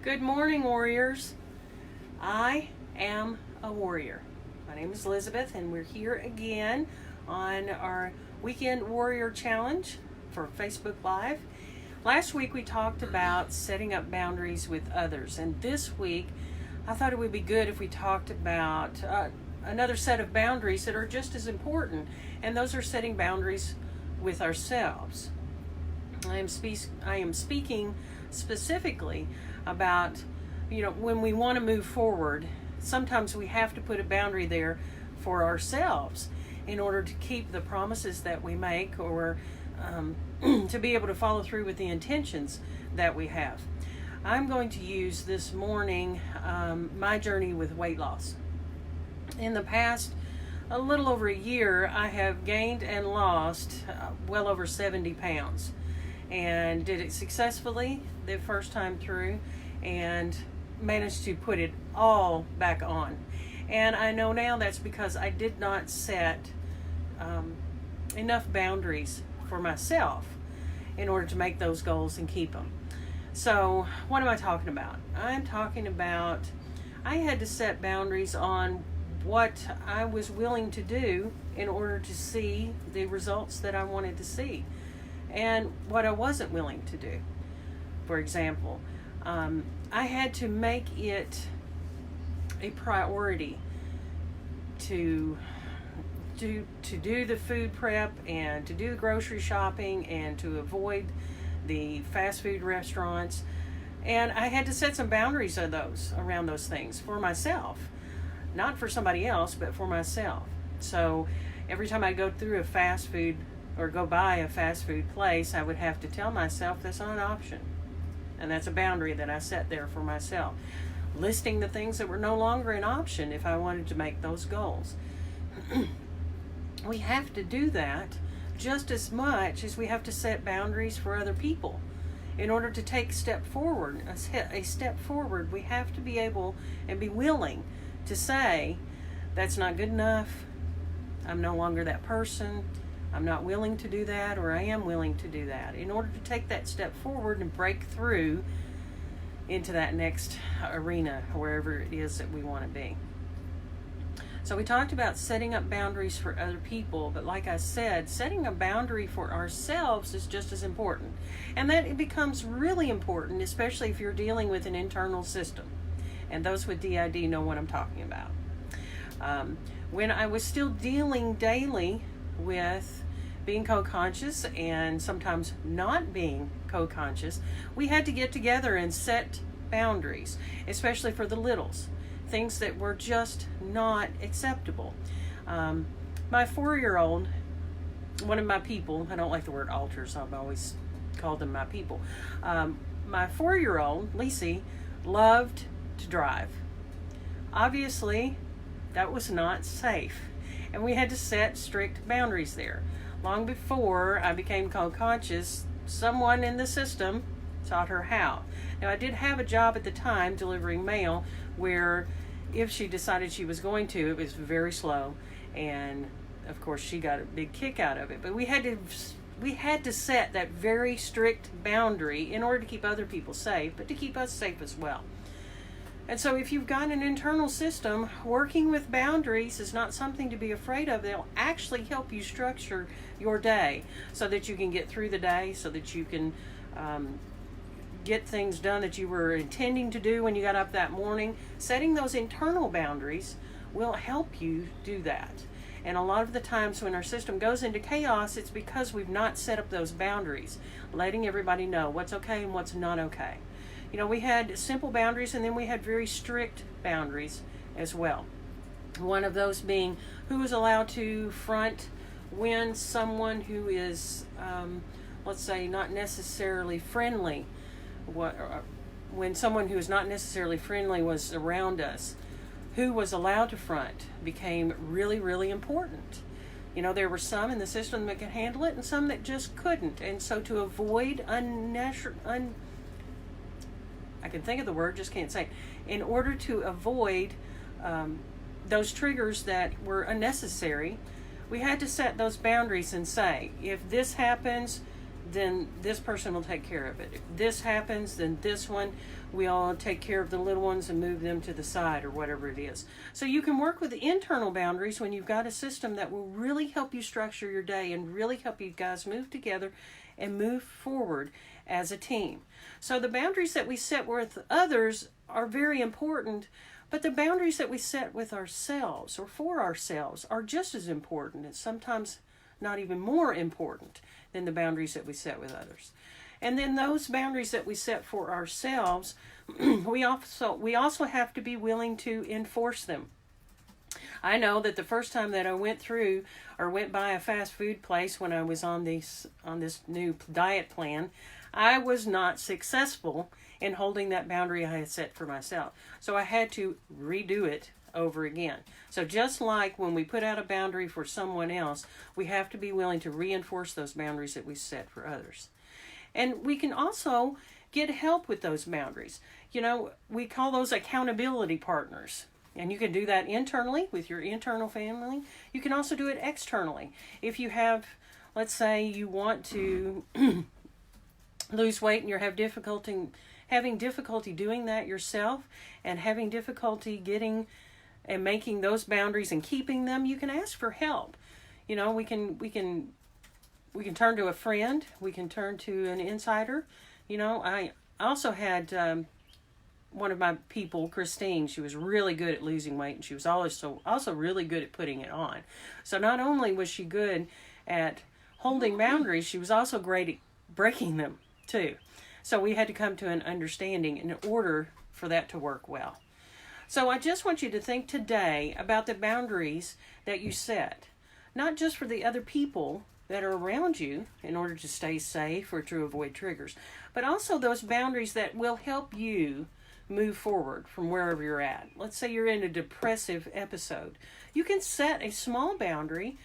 Good morning, warriors. I am a warrior. My name is Elizabeth, and we're here again on our Weekend Warrior Challenge for Facebook Live. Last week we talked about setting up boundaries with others, and this week I thought it would be good if we talked about another set of boundaries that are just as important, and those are setting boundaries with ourselves. I am speaking specifically about, when we want to move forward, sometimes we have to put a boundary there for ourselves in order to keep the promises that we make, or to be able to follow through with the intentions that we have. I'm going to use this morning my journey with weight loss. In the past, a little over a year, I have gained and lost well over 70 pounds. And did it successfully the first time through, and managed to put it all back on. And I know now that's because I did not set enough boundaries for myself in order to make those goals and keep them. So what am I talking about? I'm talking about I had to set boundaries on what I was willing to do in order to see the results that I wanted to see, and what I wasn't willing to do. For example, I had to make it a priority to do the food prep and to do the grocery shopping and to avoid the fast food restaurants. And I had to set some boundaries around those things for myself, not for somebody else, but for myself. So every time I go through a fast food or go by a fast food place, I would have to tell myself that's not an option. And that's a boundary that I set there for myself, listing the things that were no longer an option if I wanted to make those goals. We have to do that just as much as we have to set boundaries for other people. In order to take a step forward, we have to be able and be willing to say, that's not good enough, I'm no longer that person, I'm not willing to do that, or I am willing to do that, in order to take that step forward and break through into that next arena, wherever it is that we want to be. So we talked about setting up boundaries for other people, but like I said, setting a boundary for ourselves is just as important. And that it becomes really important, especially if you're dealing with an internal system. And those with DID know what I'm talking about. When I was still dealing daily with being co-conscious and sometimes not being co-conscious, we had to get together and set boundaries, especially for the littles, things that were just not acceptable. My 4-year-old, one of my people, I don't like the word alters, I've always called them my people. My 4-year-old, Lacey, loved to drive. Obviously, that was not safe, and we had to set strict boundaries there. Long before I became co-conscious, someone in the system taught her how. Now, I did have a job at the time delivering mail where if she decided she was going to, it was very slow, and of course she got a big kick out of it. But we had to set that very strict boundary in order to keep other people safe, but to keep us safe as well. And so if you've got an internal system, working with boundaries is not something to be afraid of. They'll actually help you structure your day so that you can get through the day, so that you can get things done that you were intending to do when you got up that morning. Setting those internal boundaries will help you do that. And a lot of the times when our system goes into chaos, it's because we've not set up those boundaries, letting everybody know what's okay and what's not okay. We had simple boundaries, and then we had very strict boundaries as well. One of those being who was allowed to front when someone who is, let's say, not necessarily friendly, when someone who is not necessarily friendly was around us. Who was allowed to front became really, really important. There were some in the system that could handle it and some that just couldn't. And so to avoid I can think of the word, just can't say it. In order to avoid those triggers that were unnecessary, we had to set those boundaries and say, if this happens, then this person will take care of it. If this happens, then this one, we all take care of the little ones and move them to the side or whatever it is. So you can work with the internal boundaries when you've got a system that will really help you structure your day and really help you guys move together and move forward as a team. So the boundaries that we set with others are very important, but the boundaries that we set with ourselves or for ourselves are just as important, and sometimes not even more important than the boundaries that we set with others. And then those boundaries that we set for ourselves, we also have to be willing to enforce them. I know that the first time that I went by a fast food place when I was on this new diet plan, I was not successful in holding that boundary I had set for myself. So I had to redo it over again. So just like when we put out a boundary for someone else, we have to be willing to reinforce those boundaries that we set for others. And we can also get help with those boundaries. We call those accountability partners. And you can do that internally with your internal family. You can also do it externally. If you have, let's say you want to lose weight and you're having difficulty doing that yourself and having difficulty getting and making those boundaries and keeping them, you can ask for help. We can turn to a friend. We can turn to an insider. I also had one of my people, Christine. She was really good at losing weight, and she was also really good at putting it on. So not only was she good at holding boundaries, she was also great at breaking them too. So we had to come to an understanding in order for that to work well. So I just want you to think today about the boundaries that you set, not just for the other people that are around you in order to stay safe or to avoid triggers, but also those boundaries that will help you move forward from wherever you're at. Let's say you're in a depressive episode. You can set a small boundary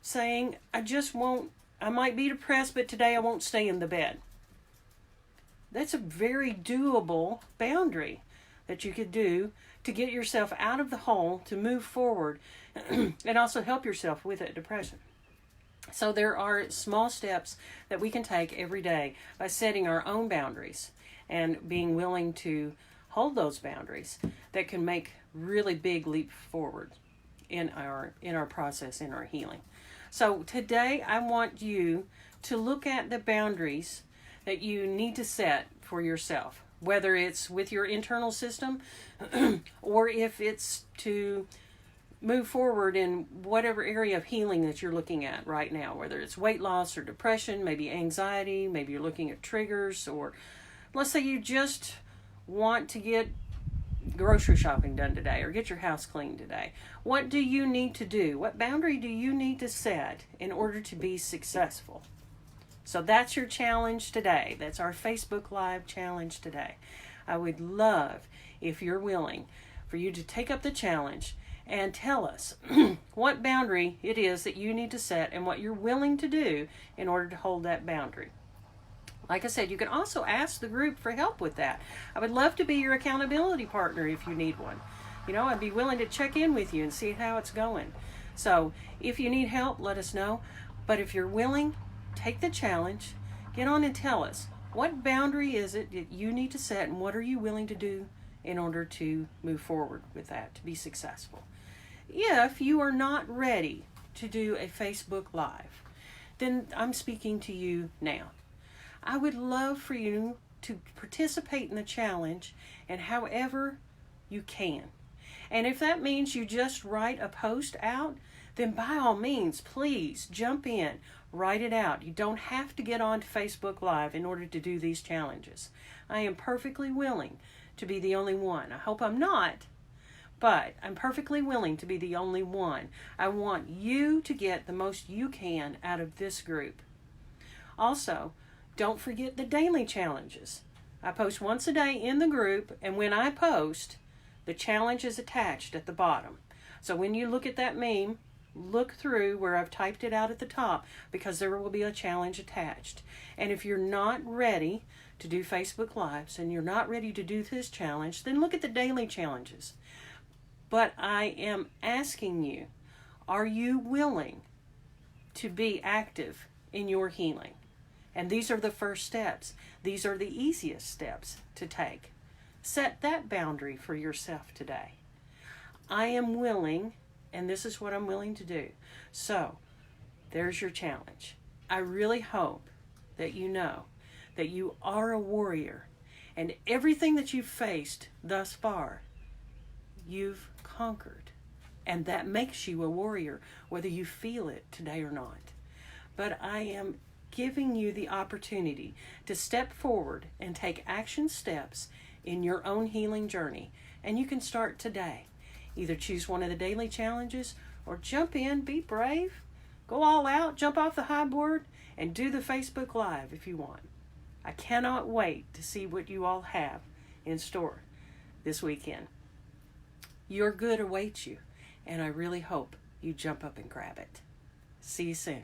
saying, I might be depressed, but today I won't stay in the bed. That's a very doable boundary that you could do to get yourself out of the hole, to move forward, and also help yourself with that depression. So there are small steps that we can take every day by setting our own boundaries and being willing to hold those boundaries that can make really big leap forward in our process, in our healing. So today I want you to look at the boundaries that you need to set for yourself, whether it's with your internal system or if it's to move forward in whatever area of healing that you're looking at right now, whether it's weight loss or depression, maybe anxiety, maybe you're looking at triggers, or let's say you just want to get grocery shopping done today or get your house cleaned today. What do you need to do? What boundary do you need to set in order to be successful? So that's your challenge today. That's our Facebook Live challenge today. I would love, if you're willing, for you to take up the challenge and tell us what boundary it is that you need to set and what you're willing to do in order to hold that boundary. Like I said, you can also ask the group for help with that. I would love to be your accountability partner if you need one. I'd be willing to check in with you and see how it's going. So if you need help, let us know. But if you're willing, take the challenge, get on and tell us what boundary is it that you need to set and what are you willing to do in order to move forward with that, to be successful. If you are not ready to do a Facebook Live, then I'm speaking to you now. I would love for you to participate in the challenge and however you can. And if that means you just write a post out, then by all means, please jump in, write it out. You don't have to get on to Facebook Live in order to do these challenges. I am perfectly willing to be the only one. I hope I'm not, but I'm perfectly willing to be the only one. I want you to get the most you can out of this group. Also, don't forget the daily challenges. I post once a day in the group, and when I post, the challenge is attached at the bottom. So when you look at that meme, look through where I've typed it out at the top, because there will be a challenge attached. And if you're not ready to do Facebook Lives and you're not ready to do this challenge, then look at the daily challenges. But I am asking you, are you willing to be active in your healing And these are the first steps. These are the easiest steps to take. Set that boundary for yourself today. I am willing, and this is what I'm willing to do. So, there's your challenge. I really hope that you know that you are a warrior, and everything that you've faced thus far, you've conquered. And that makes you a warrior, whether you feel it today or not. But I am giving you the opportunity to step forward and take action steps in your own healing journey. And you can start today. Either choose one of the daily challenges or jump in, be brave, go all out, jump off the high board, and do the Facebook Live if you want. I cannot wait to see what you all have in store this weekend. Your good awaits you, and I really hope you jump up and grab it. See you soon.